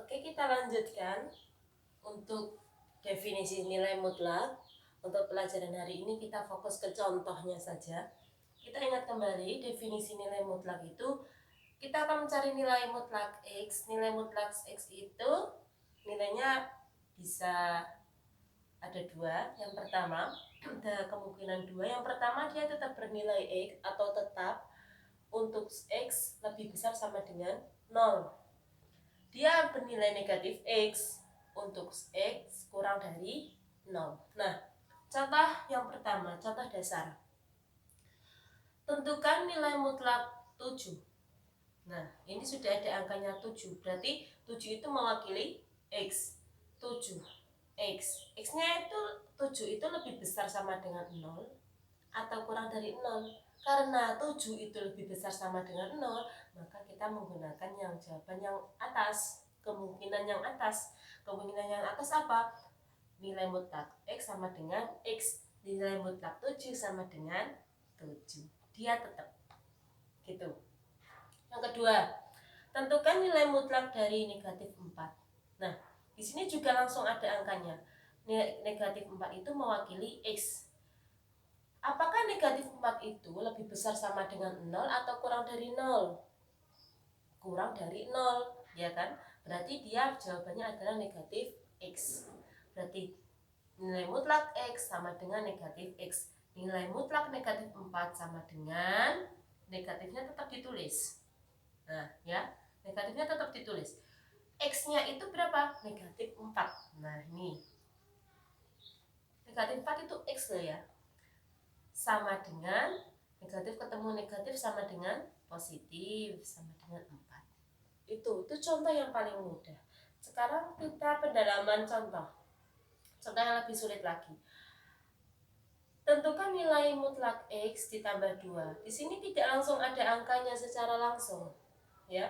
Oke, kita lanjutkan untuk definisi nilai mutlak. Untuk pelajaran hari ini kita fokus ke contohnya saja. Kita ingat kembali definisi nilai mutlak itu, kita akan mencari nilai mutlak X. Nilai mutlak X itu nilainya bisa ada dua. Yang pertama, ada kemungkinan dua. Yang pertama, dia tetap bernilai X atau tetap untuk X lebih besar sama dengan 0. Dia bernilai negatif X untuk X kurang dari 0. Nah, contoh yang pertama, contoh dasar. Tentukan nilai mutlak 7. Nah, ini sudah ada angkanya 7. Berarti 7 itu mewakili X. 7. X. X-nya itu 7 itu lebih besar sama dengan 0 atau kurang dari 0. Karena 7 itu lebih besar sama dengan 0, maka kita menggunakan yang jawaban yang atas. Kemungkinan yang atas. Kemungkinan yang atas apa? Nilai mutlak X sama dengan X. Nilai mutlak 7 sama dengan 7. Dia tetap. Gitu. Yang kedua, tentukan nilai mutlak dari negatif 4. Nah, di sini juga langsung ada angkanya. Negatif 4 itu mewakili X. Apakah negatif 4 itu lebih besar sama dengan 0 atau kurang dari 0? Kurang dari 0, ya kan? Berarti dia jawabannya adalah negatif X. Berarti nilai mutlak X sama dengan negatif X. Nilai mutlak negatif 4 sama dengan negatifnya tetap ditulis. Nah, ya, negatifnya tetap ditulis. X-nya itu berapa? Negatif 4. Nah, ini. Negatif 4 itu X loh ya. Sama dengan negatif ketemu negatif sama dengan positif sama dengan 4. Itu contoh yang paling mudah. Sekarang kita pendalaman contoh yang lebih sulit lagi. Tentukan nilai mutlak X ditambah 2. Di sini tidak langsung ada angkanya secara langsung, ya.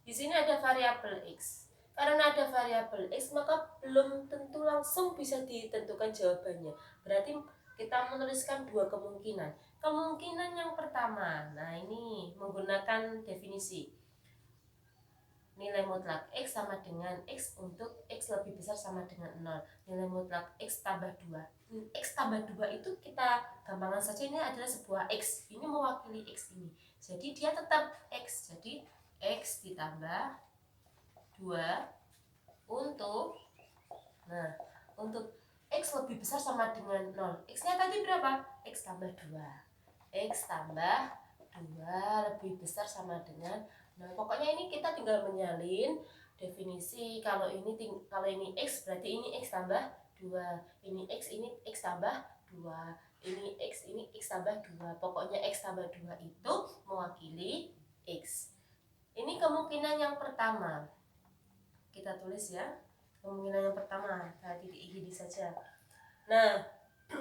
Di sini ada variabel X. Karena ada variabel X, maka belum tentu langsung bisa ditentukan jawabannya. Berarti kita menuliskan dua kemungkinan. Kemungkinan yang pertama, nah ini menggunakan definisi nilai mutlak X sama dengan X untuk X lebih besar sama dengan 0. Nilai mutlak X tambah 2. X tambah 2 itu kita gampangkan saja, ini adalah sebuah X. Ini mewakili X ini. Jadi dia tetap X. Jadi X ditambah 2 untuk, nah, untuk X lebih besar sama dengan 0. X-nya tadi berapa? X tambah 2. X tambah 2 lebih besar sama dengan, nah pokoknya ini kita tinggal menyalin definisi. Kalau ini X berarti ini X tambah 2, ini X tambah 2, ini X tambah 2. Pokoknya X tambah 2 itu mewakili X. Ini kemungkinan yang pertama. Kita tulis ya. Kemungkinan yang pertama, titik gini saja. Nah,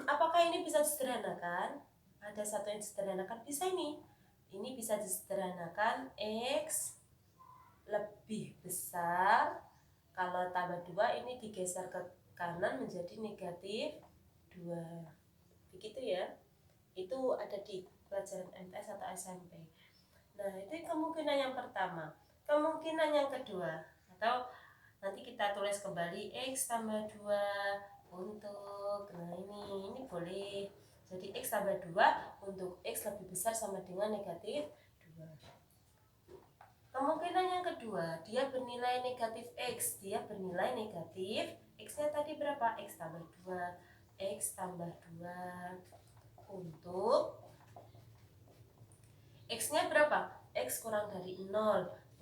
apakah ini bisa disederhanakan? Ada satu yang disederhanakan, bisa ini. Ini bisa disederhanakan X lebih besar. Kalau tambah 2 ini digeser ke kanan menjadi negatif 2. Begitu ya. Itu ada di pelajaran MTS atau SMP. Nah, itu kemungkinan yang pertama. Kemungkinan yang kedua, atau nanti kita tulis kembali X tambah 2 untuk, nah ini boleh. Jadi X tambah 2 untuk X lebih besar sama dengan negatif 2. Kemungkinan yang kedua, dia bernilai negatif X. Dia bernilai negatif, X-nya tadi berapa? X tambah 2. X tambah 2 untuk X-nya berapa? X kurang dari 0.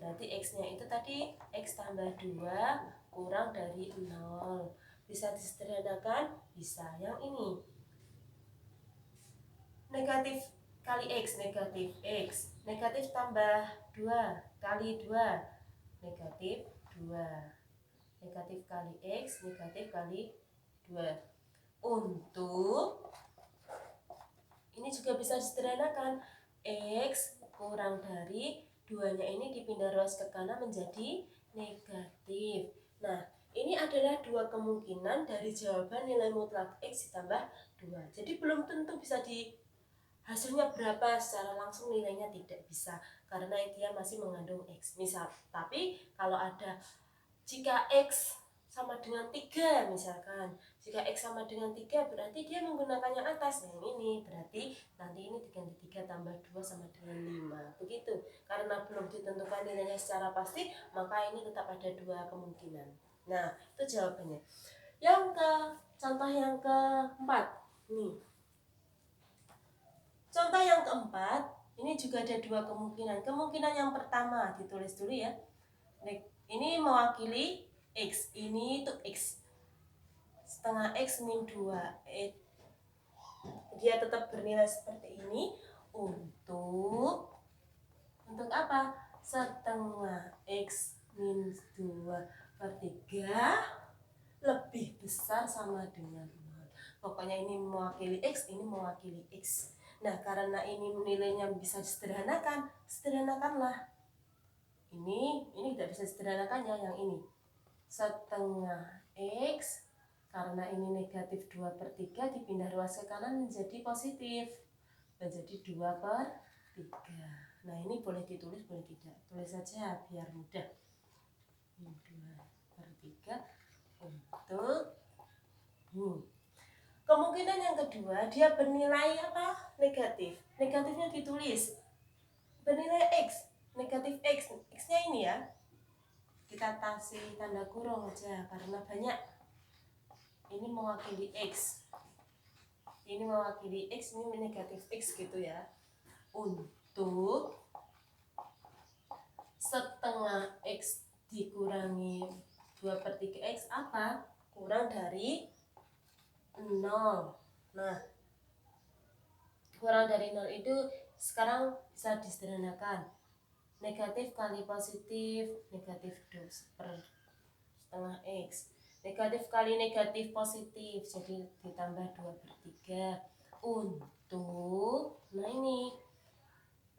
Berarti X-nya itu tadi X tambah 2 kurang dari 0. Bisa disederhanakan? Bisa. Yang ini negatif kali X, negatif X. Negatif tambah 2 kali 2, negatif 2. Negatif kali X, negatif kali 2. Untuk ini juga bisa disederhanakan. X kurang dari 2-nya ini dipindah ruas ke kanan menjadi negatif. Nah, ini adalah dua kemungkinan dari jawaban nilai mutlak X ditambah 2. Jadi belum tentu bisa hasilnya berapa secara langsung, nilainya tidak bisa karena dia masih mengandung X. Misal, tapi kalau ada Jika X sama dengan 3 misalkan, jika X sama dengan 3 berarti dia menggunakan yang atas, yang ini berarti nanti ini diganti 3 tambah 2 sama dengan 5, begitu. Karena belum ditentukan nilainya secara pasti, maka ini tetap ada 2 kemungkinan. Nah, itu jawabannya. Contoh yang keempat nih. Contoh yang keempat, ini juga ada 2 kemungkinan. Kemungkinan yang pertama ditulis dulu ya. Ini mewakili X, ini itu X. Setengah X min 2. Dia tetap bernilai seperti ini untuk apa? Setengah X min 2/3 lebih besar sama dengan 0. Pokoknya ini mewakili X, ini mewakili X. Nah, karena ini nilainya bisa disederhanakan, sederhanakanlah. Ini tidak bisa disederhanakannya, yang ini. Setengah X, karena ini negatif 2/3, dipindah ruas ke kanan menjadi positif. Menjadi 2/3. Nah, ini boleh ditulis, boleh tidak. Tulis saja biar mudah. 2/3 untuk Kemungkinan yang kedua, dia bernilai apa? Negatif. Negatifnya ditulis. Bernilai X. Negatif X. X-nya ini ya. Kita kasih tanda kurung aja karena banyak. Ini mewakili X. Ini mewakili X, ini negatif X gitu ya. Untuk setengah X dikurangi 2/3 X apa? Kurang dari 0. Nah, kurang dari 0 itu sekarang bisa disederhanakan. Negatif kali positif, negatif 2/setengah X. Negatif kali negatif positif, jadi ditambah 2/3 untuk, nah ini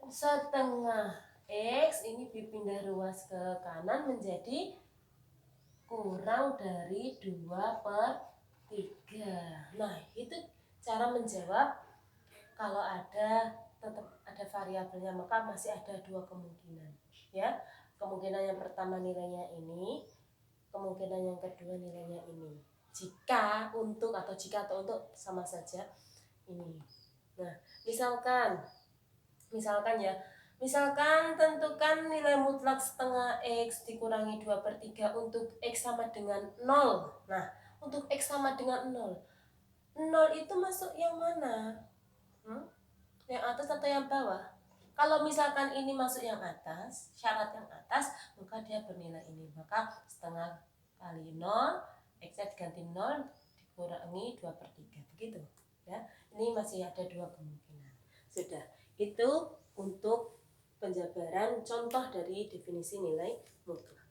setengah X ini dipindah ruas ke kanan menjadi kurang dari 2/3. Nah, itu cara menjawab kalau tetap ada variabelnya, maka masih ada 2 kemungkinan ya. Kemungkinan yang pertama nilainya ini, kemungkinan yang kedua nilainya ini. Jika untuk sama saja ini. Nah, misalkan tentukan nilai mutlak setengah X dikurangi 2/3 untuk X sama dengan 0. Nah, untuk X sama dengan 0 itu masuk yang mana? Yang atas atau yang bawah? Kalau misalkan ini masuk yang atas, syarat yang atas, maka dia bernilai ini. Maka setengah kali 0, X-nya diganti 0, dikurangi 2/3. Begitu ya. Ini masih ada 2 kemungkinan. Sudah. Itu untuk penjabaran contoh dari definisi nilai mutlak.